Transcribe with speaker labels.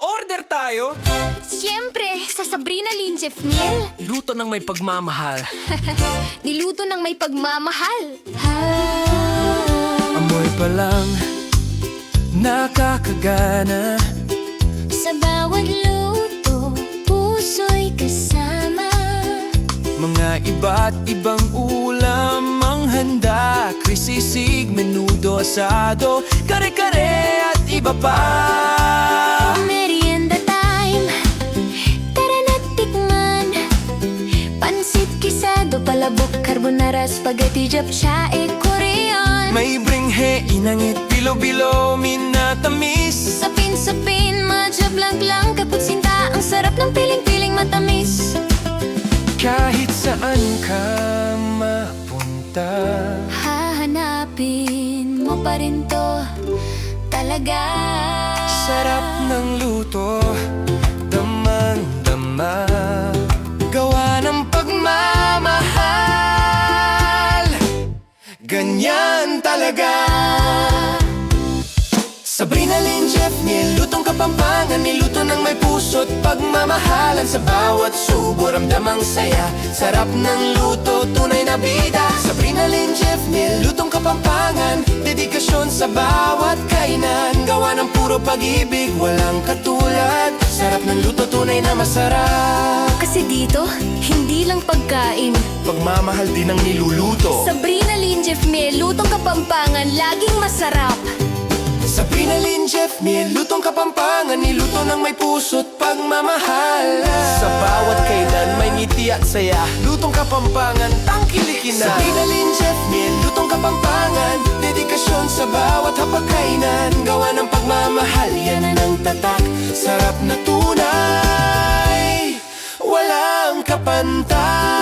Speaker 1: Order tayo!
Speaker 2: Siyempre, sa Sabrina Lynn Jeff Miel.
Speaker 1: Luto ng may pagmamahal.
Speaker 2: Niluto ng may pagmamahal.
Speaker 1: Amoy pa lang, nakakagana.
Speaker 2: Sa bawat luto, puso'y kasama.
Speaker 1: Mga iba't ibang ulam ang handa. Krisisig, menudo, asado, kare-kare at iba pa.
Speaker 2: Merienda time, tara na tikman. Pansit, kisado, palabok, carbonara, spaghetti, japchae, Korean.
Speaker 1: May bringhe, inangit, bilo-bilo, minatamis.
Speaker 2: Sapin-sapin, madya blank-lang, kaputsinta. Ang sarap ng piling-piling matamis.
Speaker 1: Kahit saan ka mapunta,
Speaker 2: Hahanapin mo pa rin to talaga.
Speaker 1: sarap ng luto, damang-dama. Gawa ng pagmamahal, ganyan talaga. Sabrina Lynn Jeff Miel, lutong Kapampangan. Niluto ng may puso't pagmamahalan. Sa bawat subo, ramdam ang saya. Sarap ng luto, tunay na bida. Sabrina Lynn Jeff Miel, lutong Kapampangan. Dedikasyon sa bawat kainan. Gawa ng puro pag-ibig, walang katulad. Sarap ng luto, tunay na masarap.
Speaker 2: Kasi dito, hindi lang pagkain.
Speaker 1: Pagmamahal din ang niluluto.
Speaker 2: Sabrina Lynn Jeff Miel, lutong Kapampangan, laging masarap.
Speaker 1: Sabrina Lynn Jeff Miel, lutong Kapampangan. Niluto ng may puso't pagmamahal. Sa bawat kainan may ngiti at saya. Lutong Kapampangan, tangkilikin na. Sabrina Lynn Jeff Miel, lutong Kapampangan. Dedikasyon sa bawat hapagkainan. Gawa ng pagmamahal, yan ang tatak. Sarap na tunay, walang kapantay.